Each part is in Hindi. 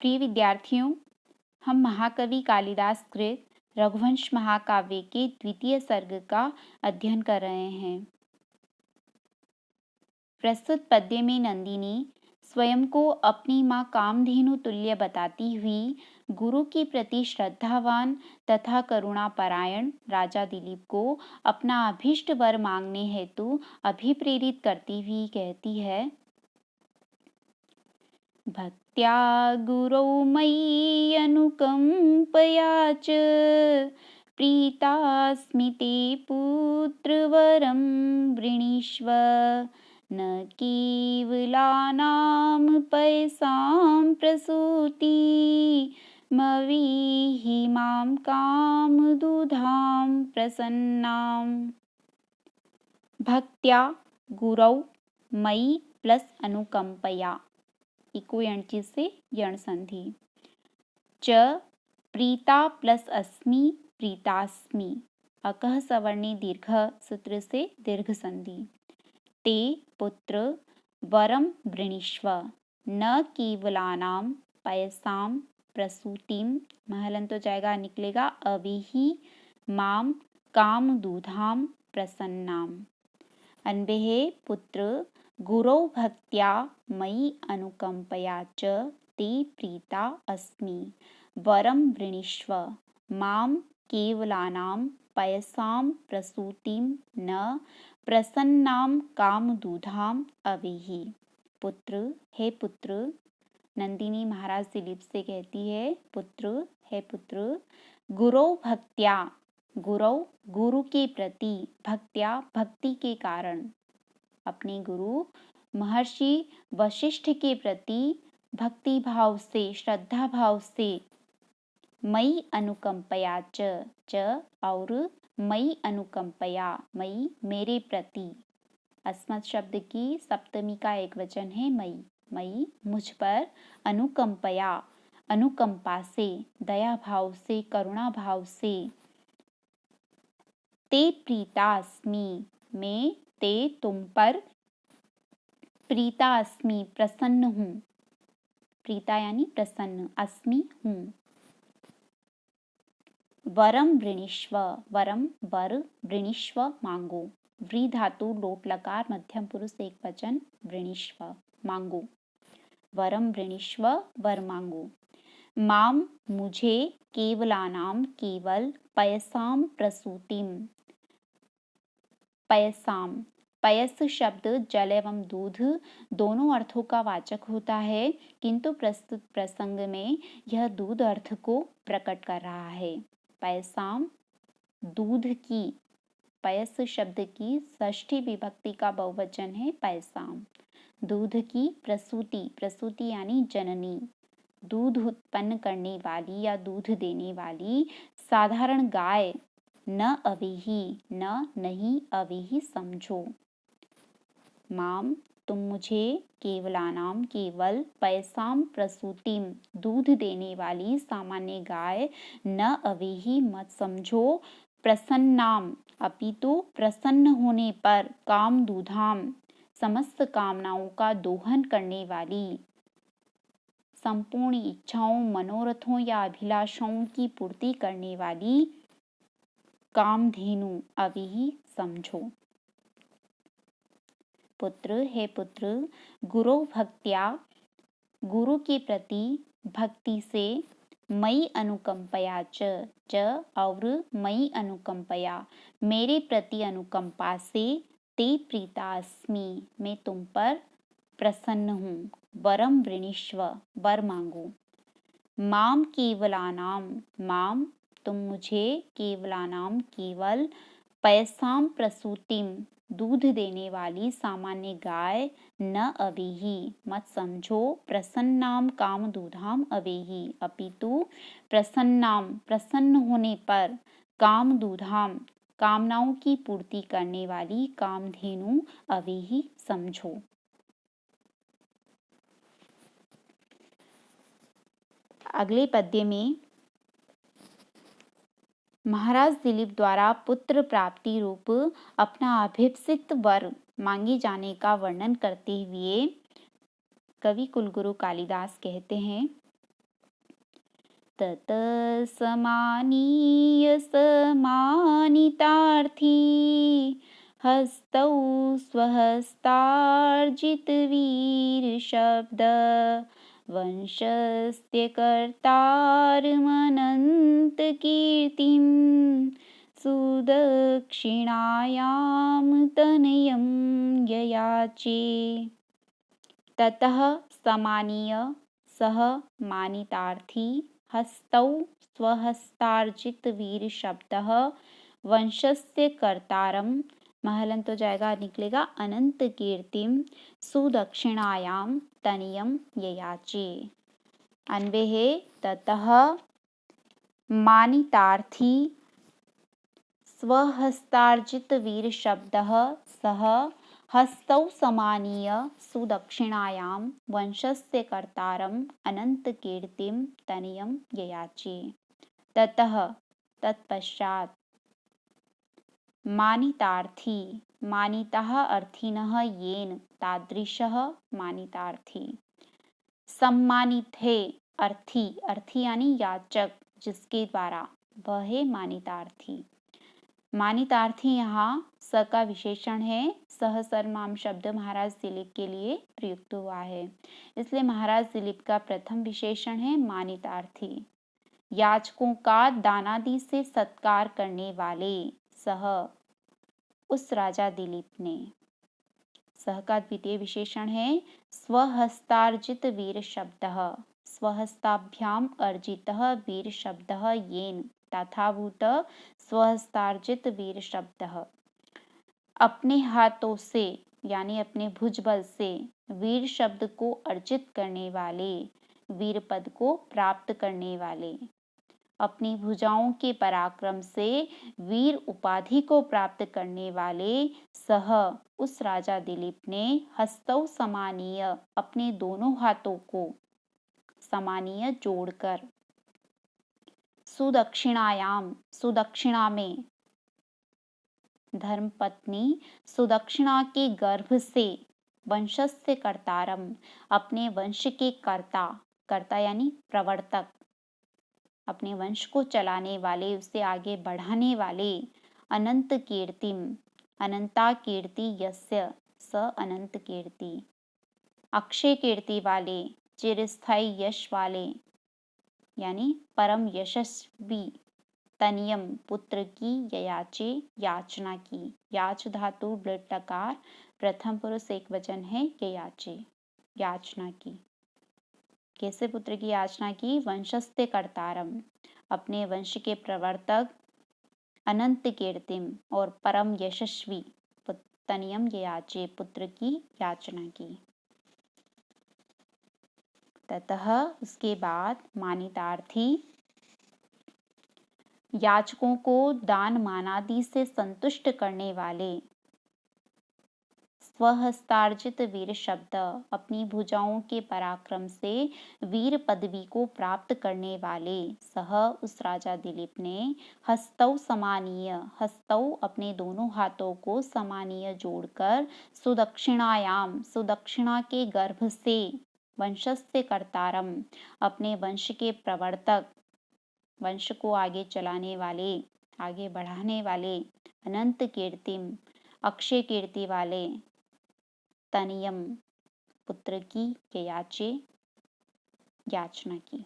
प्रिय विद्यार्थियों, हम महाकवि कालिदास कृत रघुवंश महाकाव्य के द्वितीय सर्ग का अध्ययन कर रहे हैं। प्रस्तुत पद्य में नंदिनी स्वयं को अपनी मां कामधेनु तुल्य बताती हुई गुरु के प्रति श्रद्धावान तथा करुणापरायण राजा दिलीप को अपना अभीष्ट वर मांगने हेतु अभिप्रेरित करती हुई कहती है। भक्त्या गुरौ मयि अनुकंपया च प्रीतास्मि ते पुत्रवरं वृणीष्व न केवलानां पयसां प्रसूति मवीहि मां कामदुधां प्रसन्नाम्। भक्त्या गुरौ मयि प्लस अनुकंपया इको यणची से यण संधि च प्रीता प्लस अस्मि प्रीतास्मि अकह सवर्णी दीर्घ सूत्र से दीर्घ संधि ते पुत्र वरम वृणीष्व न केवलानां पयसां प्रसूतिम महलन तो जाएगा निकलेगा अविहि माम काम दूधां प्रसन्नाम। अन्वे पुत्र गुरौ भक्त्या मयि अनुकंपया च ते प्रीता अस्मि वरं वृणीष्व मां केवलानां पयसां प्रसूतिं न प्रसन्नां कामदूधाम अवेहि। पुत्र, हे पुत्र, नंदिनी महाराज दिलीप से कहती है, पुत्र, हे पुत्र, गुरौ भक्त्या, गुरौ गुरु के प्रति, भक्त्या भक्ति के कारण, अपने गुरु महर्षि वशिष्ठ के प्रति भक्ति भाव से, श्रद्धा भाव से, मयि अनुकंपया च और मयि अनुकंपया, मयि मेरे प्रति, अस्मत् शब्द की सप्तमी का एक वचन है मयि, मयि मुझ पर, अनुकंपया अनुकंपा से, दया भाव से, करुणा भाव से, ते प्रीता अस्मि मैं ते तुम पर प्रीता अस्मि प्रसन्न हूँ, प्रीता यानी प्रसन्न, अस्मि हूँ। वरम वृणीष्व, वरम वर, वृणीष्व मांगो, व्री धातु लोट लकार मध्यम पुरुष एक वचन वृणीष्व मांगो, वरम वृणीष्व वर मांगो। माम मुझे केवलानाम केवल पयसाम प्रसूतिम, पयसाम, पयस शब्द जल एवं दूध दोनों अर्थों का वाचक होता है, किंतु प्रस्तुत प्रसंग में यह दूध अर्थ को प्रकट कर रहा है। पयसाम दूध की, पयस शब्द की षष्ठी विभक्ति का बहुवचन है पयसाम। दूध की प्रसूति, प्रसूति यानी जननी, दूध उत्पन्न करने वाली या दूध देने वाली साधारण गाय, न अवेहि, न नहीं अवेहि समझो। माम तुम मुझे केवलानाम केवल पयसाम प्रसूतिम दूध देने वाली सामान्य गाय न अवेहि मत समझो, प्रसन्नाम अपितु प्रसन्न होने पर, काम दूधाम समस्त कामनाओं का दोहन करने वाली, संपूर्ण इच्छाओं, मनोरथों या अभिलाषाओं की पूर्ति करने वाली कामधेनु अवेहि समझो। पुत्र, हे पुत्र, गुरु भक्त्या गुरु के प्रति भक्ति से, मयि अनुकंपया च और मयि अनुकंपया मेरे प्रति अनुकंपा से, ते प्रीता अस्मि मैं तुम पर प्रसन्न हूँ, वरम वृणीष्व वर मांगो। माम केवलानाम, माम तुम मुझे केवलानाम केवल पयसाम प्रसूतिम दूध देने वाली सामान्य गाय न अवेहि मत समझो, प्रसन्नाम काम दूधाम अवेहि अपितु प्रसन्नाम प्रसन्न होने पर, काम दूधाम कामनाओं की पूर्ति करने वाली कामधेनु अवेहि समझो। अगले पद्य में महाराज दिलीप द्वारा पुत्र प्राप्ति रूप अपना अभीप्सित वर मांगे जाने का वर्णन करते हुए कवि कुलगुरु कालिदास कहते हैं, तत समानीय समानितार्थी हस्तौ स्वहस्तार्जित वीर शब्द वंशस्य कर्तारमनंत कीर्तिं सुदक्षिणायां तनयं ययाचे। ततः समानीय सह मानितार्थी हस्तौ स्वहस्तार्जित वीर शब्दः वंशस्य कर्तारम महलंत हो जाएगा, निकलेगा अनंत कीर्तिम सुदक्षिणायाम तनियम ययाचे। अन्वे है ततः मानितार्थी स्वहस्तार्जित वीर शब्दः सह हस्तौ समानीय सुदक्षिणायां वंशस्य कर्तारम अनंत कीर्तिम तनियम ययाचे। ततः तत्पश्चात मानितार्थी मानितः अर्थिनः येन तादृशः मानितार्थी सम्मानित है अर्थी अर्थी यानी याचक जिसके द्वारा वह है मानितार्थी। मानितार्थी यहाँ स का विशेषण है, सह सर्वनाम शब्द महाराज दिलीप के लिए प्रयुक्त हुआ है, इसलिए महाराज दिलीप का प्रथम विशेषण है मानितार्थी। याचकों का दानादि से सत्कार करने वाले सह उस राजा दिलीप ने। सह का द्वितीय विशेषण है स्वहस्तार्जित वीर शब्दः स्वहस्ताभ्याम अर्जितः वीर शब्दः येन तथाभूत स्वहस्तार्जित वीर शब्दः अपने हाथों से यानी अपने भुजबल से वीर शब्द को अर्जित करने वाले, वीर पद को प्राप्त करने वाले, अपनी भुजाओं के पराक्रम से वीर उपाधि को प्राप्त करने वाले सह उस राजा दिलीप ने हस्तौ समानीय अपने दोनों हाथों को समानीय जोड़कर सुदक्षिणायाम सुदक्षिणा में धर्मपत्नी सुदक्षिणा के गर्भ से वंशस्य कर्तारम अपने वंश के कर्ता, कर्ता यानी प्रवर्तक, अपने वंश को चलाने वाले, उसे आगे बढ़ाने वाले, अनंत कीर्तिम अनंता कीर्ति यस्य स अनंत कीर्ति अक्षय कीर्ति वाले, चिरस्थायी यश वाले यानी परम यशस्वी तनियम पुत्र की ययाचे याचना की। याच धातु ब्लट टकार प्रथम पुरुष एक वचन है ययाचे याचना की। कैसे पुत्र की याचना की? वंशस्ते कर्तारम अपने वंश के प्रवर्तक, अनंत कीर्तिम और परम यशस्वी तनियम ययाचे पुत्र की याचना की। ततः उसके बाद मानितार्थी याचकों को दान मानादि से संतुष्ट करने वाले, स्वहस्तार्जित वीर शब्द अपनी भुजाओं के पराक्रम से वीर पदवी को प्राप्त करने वाले सह उस राजा दिलीप ने हस्तौ समानीय हस्तौ अपने दोनों हाथों को समानीय जोड़कर सुदक्षिणायाम सुदक्षिणा के गर्भ से वंशस्य कर्तारम अपने वंश के प्रवर्तक, वंश को आगे चलाने वाले, आगे बढ़ाने वाले, अनंत कीर्तिम अक्षय कीर्ति वाले तनियम पुत्र की ययाचे याचना की।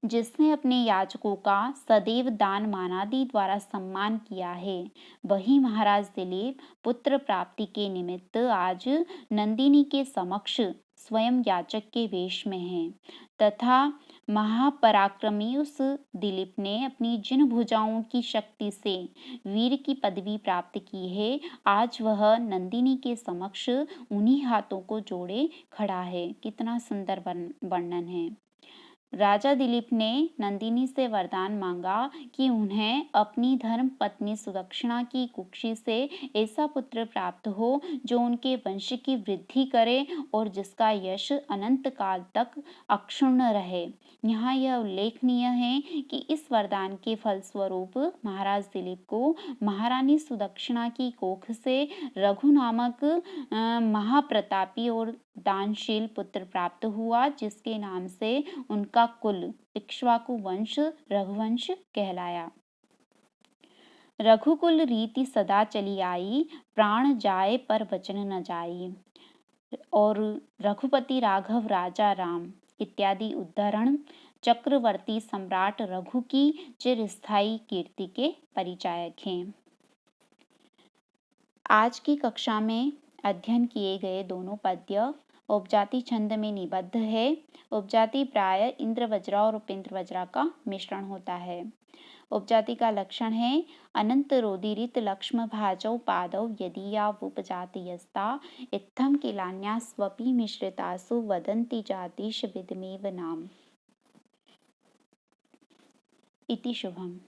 जिसने अपने याचकों का सदैव दान मानादि द्वारा सम्मान किया है, वही महाराज दिलीप पुत्र प्राप्ति के निमित्त आज नंदिनी के समक्ष स्वयं याचक के वेश में हैं तथा महापराक्रमी उस दिलीप ने अपनी जिन भुजाओं की शक्ति से वीर की पदवी प्राप्त की है, आज वह नंदिनी के समक्ष उन्हीं हाथों को जोड़े खड़ा है। कितना सुंदर वर्णन है। राजा दिलीप ने नंदिनी से वरदान मांगा कि उन्हें अपनी धर्म पत्नी सुदक्षिणा की कुक्षी से ऐसा पुत्र प्राप्त हो जो उनके वंश की वृद्धि करे और जिसका यश अनंत काल तक अक्षुण्ण रहे। यहाँ यह उल्लेखनीय है कि इस वरदान के फलस्वरूप महाराज दिलीप को महारानी सुदक्षिणा की कोख से रघु नामक महाप्रतापी और दानशील पुत्र प्राप्त हुआ, जिसके नाम से उनका इनका कुल इक्ष्वाकु वंश रघुवंश कहलाया। रघुकुल रीति सदा चली आई, प्राण जाए पर वचन न जाई। और रघुपति राघव राजा राम इत्यादि उद्धरण चक्रवर्ती सम्राट रघु की चिरस्थायी कीर्ति के परिचायक हैं। आज की कक्षा में अध्ययन किए गए दोनों पद्य उपजाति छंद में निबद्ध है। उपजाति प्राय इंद्रवज्रा और उपेंद्रवज्रा का मिश्रण होता है। उपजाति का लक्षण है अनंत रोदीरित लक्ष्म भाजौ पादौ यदीयावुपजातीयस्ता इत्थं किलान्या स्वपि मिश्रितासु वदन्ति जातिश विदमेव नाम। इति शुभम।